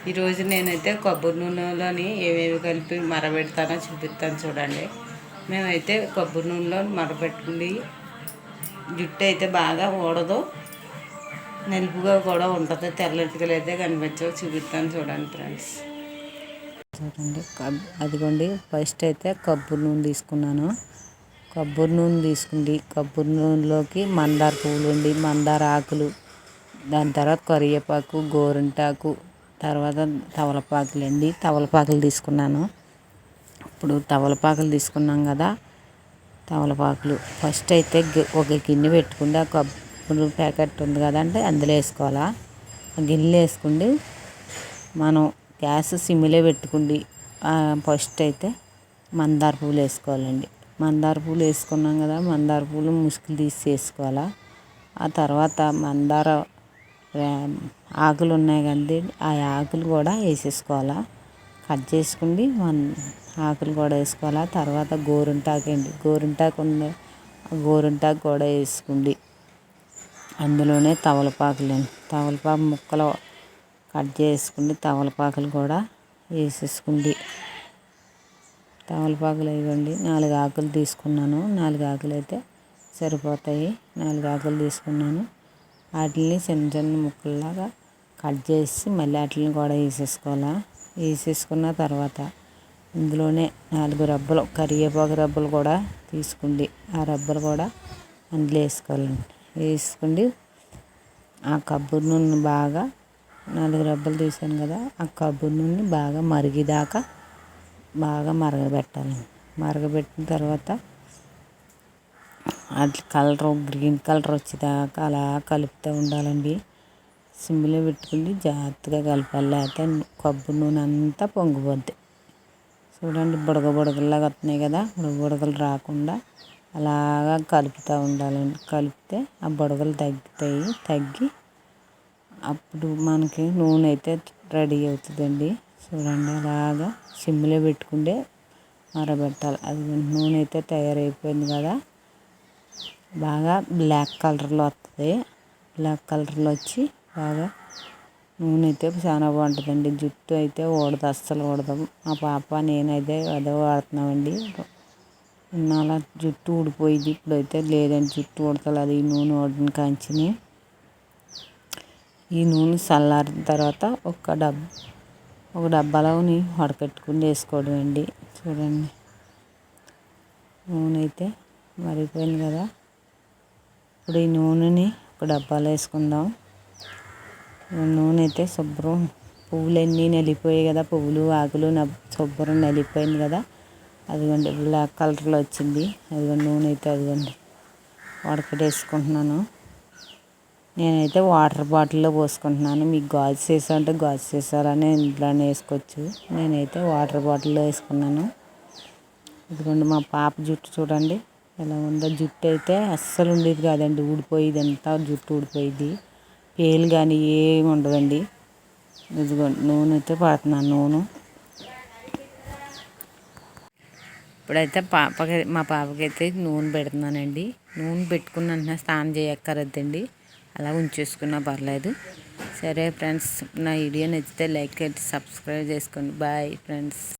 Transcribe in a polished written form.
ఈరోజు నేనైతే కొబ్బరి నూనెలోని ఏమేమి కలిపి మరబెడతానో చూపిస్తాను చూడండి. మేమైతే కొబ్బరి నూనెలో మరబెట్టుకుని జుట్టు అయితే బాగా ఊడదు, నలుపుగా కూడా ఉంటుంది. తెల్లటికలు అయితే కనిపించవు. చూపిస్తాను చూడండి ఫ్రెండ్స్. చూడండి, అదిగోండి. ఫస్ట్ అయితే కొబ్బరి నూనె తీసుకున్నాను. కొబ్బరి నూనె తీసుకుంది. కొబ్బరి నూనెలోకి మందార పువ్వులు ఉండి, మందార ఆకులు, దాని తర్వాత కరివేపాకు, గోరింటాకు, తర్వాత తమలపాకులు అండి. తమలపాకులు తీసుకున్నాను. ఇప్పుడు తమలపాకులు తీసుకున్నాం కదా, తమలపాకులు ఫస్ట్ అయితే ఒక గిన్నె పెట్టుకుంటే ఆ కొబ్బరి ప్యాకెట్ ఉంది కదంటే అందులో వేసుకోవాలా. ఆ గిన్నెలో వేసుకుండి మనం గ్యాస్ సిమ్లో పెట్టుకుండి ఫస్ట్ అయితే మందార పువ్వులు వేసుకోవాలండి. మందార పూలు వేసుకున్నాం కదా, మందార పూలు ముసుగులు తీసి వేసుకోవాలా. ఆ తర్వాత మందార ఆకులు ఉన్నాయి కదండి, ఆ ఆకులు కూడా వేసేసుకోవాలా. కట్ చేసుకుండి ఆకులు కూడా వేసుకోవాలా. తర్వాత గోరింటాకు అండి, గోరింటాకు ఉంది, గోరింటాకు కూడా వేసుకోండి. అందులోనే తమలపాకులు అండి, తమలపాకు ముక్కలు కట్ చేసుకుండి తమలపాకులు కూడా వేసేసుకోండి. తమలపాకులు ఇవ్వండి. 4 ఆకులు తీసుకున్నాను. 4 ఆకులు అయితే సరిపోతాయి. 4 ఆకులు తీసుకున్నాను. వాటిని చిన్న చిన్న ముక్కల్లాగా కట్ చేసి మళ్ళీ వాటిని కూడా వేసేసుకోవాలా. వేసేసుకున్న తర్వాత ఇందులోనే 4 రబ్బలు కరివేపాకు రబ్బలు కూడా తీసుకోండి. ఆ రబ్బలు కూడా అందులో వేసుకోవాలండి. వేసుకోండి. ఆ కొబ్బరి నూనె బాగా 4 రబ్బలు తీసాను కదా, ఆ కొబ్బరి నూనె బాగా మరిగేదాకా బాగా మరగబెట్టాలండి. మరగబెట్టిన తర్వాత అది గ్రీన్ కలర్ వచ్చేదాకా అలా కలుపుతూ ఉండాలండి. సిమ్లో పెట్టుకుని జాగ్రత్తగా కలపాలి, లేకపోతే కొబ్బరి నూనె అంతా పొంగిపోద్ది. చూడండి, బుడగలాగా వస్తున్నాయి కదా, బుడగలు రాకుండా అలాగా కలుపుతూ ఉండాలండి. కలిపితే ఆ బుడగలు తగ్గి అప్పుడు మనకి నూనె అయితే రెడీ అవుతుందండి. చూడండి, అలాగా సిమ్లో పెట్టుకుంటే మరబెట్టాలి. అది నూనె అయితే తయారైపోయింది కదా, బాగా బ్లాక్ కలర్లో వస్తుంది. బ్లాక్ కలర్లో వచ్చి బాగా నూనె అయితే చాలా బాగుంటుందండి. జుట్టు అయితే ఊడదు, అస్సలు ఊడదు. మా పాప నేనైతే అదే వాడుతున్నామండి. ఇన్నాళ్ళ జుట్టు ఊడిపోయింది, ఇప్పుడైతే లేదండి, జుట్టు ఊడతలేదు ఈ నూనె వాడిన కాంచిని. ఈ నూనె చల్లారిన తర్వాత ఒక డబ్బాలోని వడకట్టుకుని వేసుకోవడం అండి. చూడండి, నూనె అయితే మరిగిపోయింది కదా. ఇప్పుడు ఈ నూనెని ఒక డబ్బాలో వేసుకుందాం. నూనె అయితే శుభ్రం పువ్వులన్నీ నలిగిపోయాయి కదా, పువ్వులు ఆకులు శుభ్రం నలిగిపోయింది కదా. అదిగోండి బ్లాక్ కలర్లో వచ్చింది. అదిగోండి నూనె అయితే అదిగోండి వడకట్టేసుకుంటున్నాను. నేనైతే వాటర్ బాటిల్లో పోసుకుంటున్నాను. మీకు గాజు సీసా అంటే గాజు సీసాలని ఇంట్లోనే వేసుకోవచ్చు. నేనైతే వాటర్ బాటిల్లో వేసుకున్నాను. ఇదిగోండి మా పాప జుట్టు చూడండి ఎలా ఉందో. జుట్టు అయితే అస్సలు ఉండేది కాదండి, ఊడిపోయేది, అంతా జుట్టు ఊడిపోయేది. పేలు కానీ ఏమి ఉండదండి. ఇదిగోండి నూనె అయితే పడుతున్నాను. నూనె ఇప్పుడైతే మా పాపకైతే నూనె పెడుతున్నానండి. నూనె పెట్టుకున్న వెంటనే స్నానం చేయక్కర్లేదండి, అలా ఉంచేసుకున్నా పర్లేదు. సరే ఫ్రెండ్స్, నా వీడియో నచ్చితే లైక్ చేసి సబ్స్క్రైబ్ చేసుకోండి. Bye friends.